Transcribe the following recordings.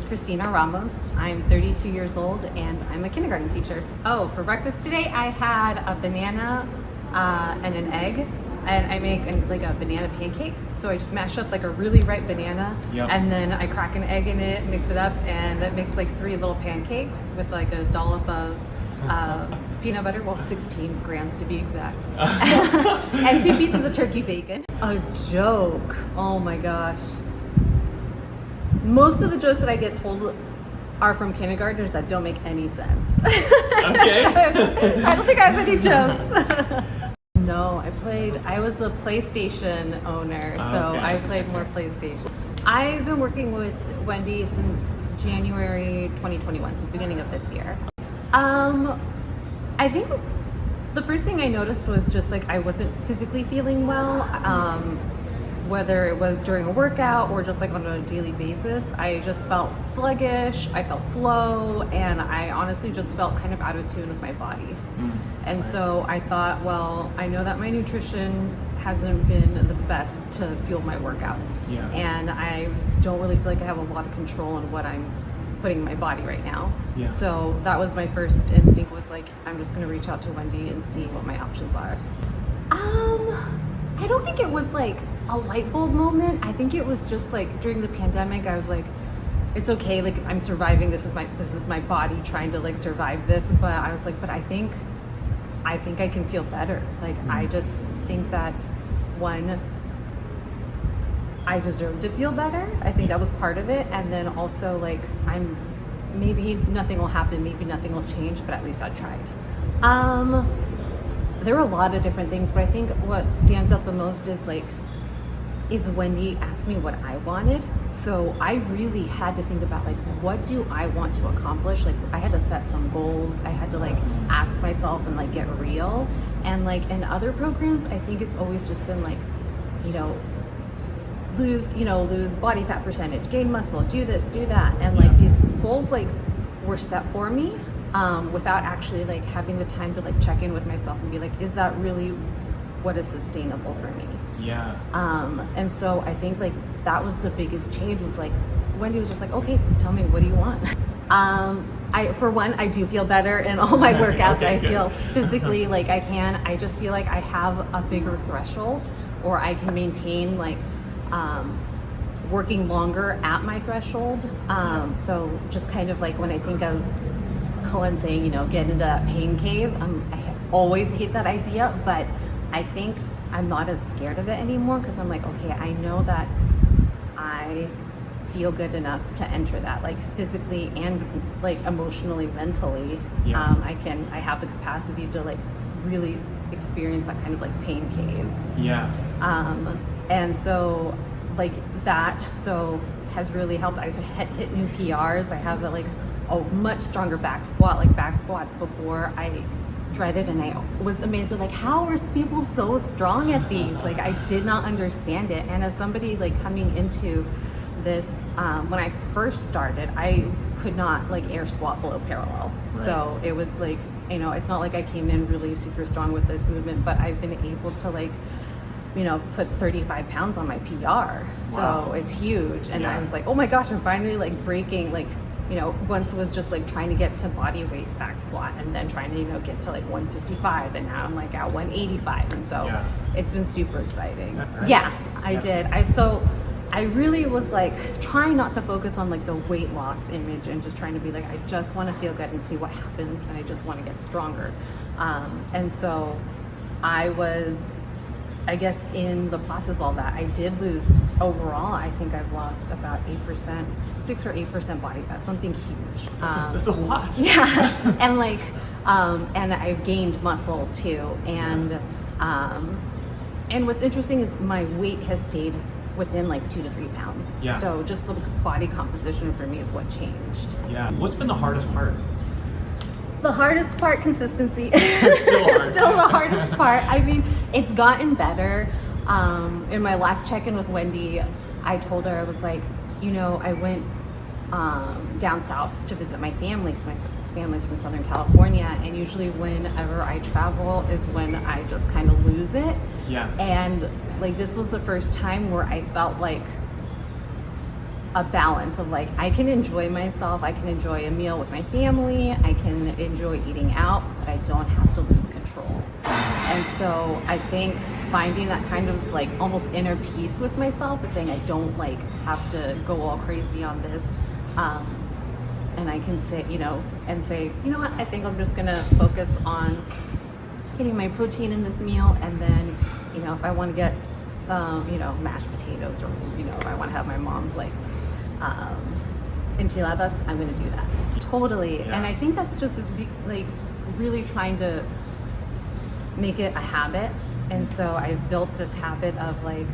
Cristina Ramos. I'm 32 years old and I'm a kindergarten teacher. Oh, for breakfast today I had a banana and an egg, and I make like a banana pancake. So I just mash up like a really ripe banana, and then I crack an egg in it, mix it up, and that makes like 3 little pancakes with like a dollop of peanut butter, well 16 grams to be exact, and 2 pieces of turkey bacon. A joke, oh my gosh. Most of the jokes that I get told are from kindergartners that don't make any sense. Okay. I don't think I have any jokes. No, I was a PlayStation owner, so Okay. I played more PlayStation. I've been working with Wendy since January 2021, so beginning of this year. I think the first thing I noticed was just like I wasn't physically feeling well, whether it was during a workout or just like on a daily basis. I just felt sluggish, I felt slow, and I honestly just felt kind of out of tune with my body. And so I thought, well, I know that my nutrition hasn't been the best to fuel my workouts. Yeah. And I don't really feel like I have a lot of control on what I'm putting in my body right now. Yeah. So that was my first instinct, was like, I'm just gonna reach out to Wendy and see what my options are. I don't think it was like a light bulb moment. I think it was just like during the pandemic, I was like, it's okay, like I'm surviving, this is my body trying to like survive this. But I was like, but I think I can feel better. Like I just think that, one, I deserve to feel better. I think that was part of it. And then also like maybe nothing will happen, maybe nothing will change, but at least I tried. There were a lot of different things, but I think what stands out the most is Wendy asked me what I wanted. So I really had to think about like, what do I want to accomplish? Like I had to set some goals. I had to like ask myself and like get real. And like in other programs, I think it's always just been like, lose body fat percentage, gain muscle, do this, do that. And like these goals like were set for me, without actually like having the time to like check in with myself and be like, is that really what is sustainable for me? Yeah. And so I think like that was the biggest change, was like Wendy was just like, okay, tell me, what do you want? For one, I do feel better in all my workouts. Okay, I good. feel physically like I just feel like I have a bigger threshold, or I can maintain like working longer at my threshold. So just kind of like when I think of Cullen saying, get into that pain cave, I always hate that idea, but I think I'm not as scared of it anymore, because I'm like, okay, I know that I feel good enough to enter that, like physically and like emotionally, mentally. I have the capacity to like really experience that kind of like pain cave. Yeah. And so like that has really helped. I've hit new PRs. I have a much stronger back squat. Like back squats before I dreaded, and I was amazed at like, how are people so strong at these? Like I did not understand it. And as somebody like coming into this, when I first started, I could not like air squat below parallel. Right. So it was like, it's not like I came in really super strong with this movement, but I've been able to like, put 35 pounds on my PR. So Wow. it's huge. And Yeah. I was like, oh my gosh, I'm finally like breaking, like, once was just like trying to get to body weight back squat, and then trying to, get to like 155, and now I'm like at 185. And so it's been super exciting. Right. Yeah, I did. I really was like trying not to focus on like the weight loss image, and just trying to be like, I just want to feel good and see what happens, and I just want to get stronger. And so I was, I guess, in the process of all that, I did lose overall. I think I've lost about 8%, 6 or 8% body fat, something huge. That's a lot. Yeah, and like, and I've gained muscle too. And what's interesting is my weight has stayed within like 2 to 3 pounds. Yeah. So just the body composition for me is what changed. Yeah. What's been the hardest part? The hardest part, consistency. Still hard. Still the hardest part. I mean, it's gotten better. In my last check-in with Wendy, I told her, I was like, I went down south to visit my family, because my family's from Southern California, and usually whenever I travel is when I just kind of lose it. Yeah. And like this was the first time where I felt like a balance of like, I can enjoy myself, I can enjoy a meal with my family, I can enjoy eating out, but I don't have to lose control. And so I think finding that kind of like almost inner peace with myself is saying I don't like have to go all crazy on this. And I can say, you know what, I think I'm just gonna focus on getting my protein in this meal, and then, you know, if I want to get some, you know, mashed potatoes, or, you know, if I want to have my mom's like enchiladas, I'm gonna do that. Totally. Yeah. And I think that's just like really trying to make it a habit. And so I've built this habit of like,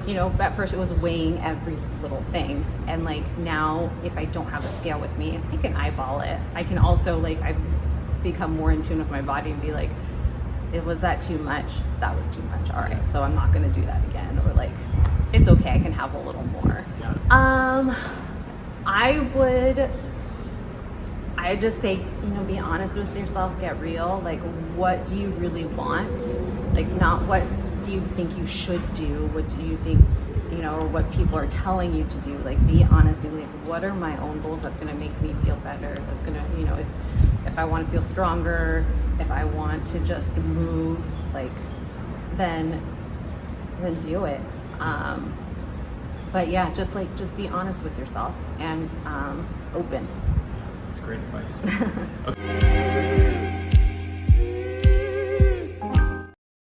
you know, at first it was weighing every little thing, and like now if I don't have a scale with me, I can eyeball it. I can also like, I've become more in tune with my body and be like, was that too much? That was too much. All right, so I'm not gonna do that again. Or like, it's okay, I can have a little more. Yeah. I'd just say, you know, be honest with yourself, get real. Like, what do you really want? Like, not what do you think you should do? What do you think, you know, or what people are telling you to do? Like, be honest and be like, what are my own goals that's gonna make me feel better? That's gonna, you know, if I want to feel stronger, if I want to just move, like, then do it. But yeah, just be honest with yourself and open. That's great advice. Okay.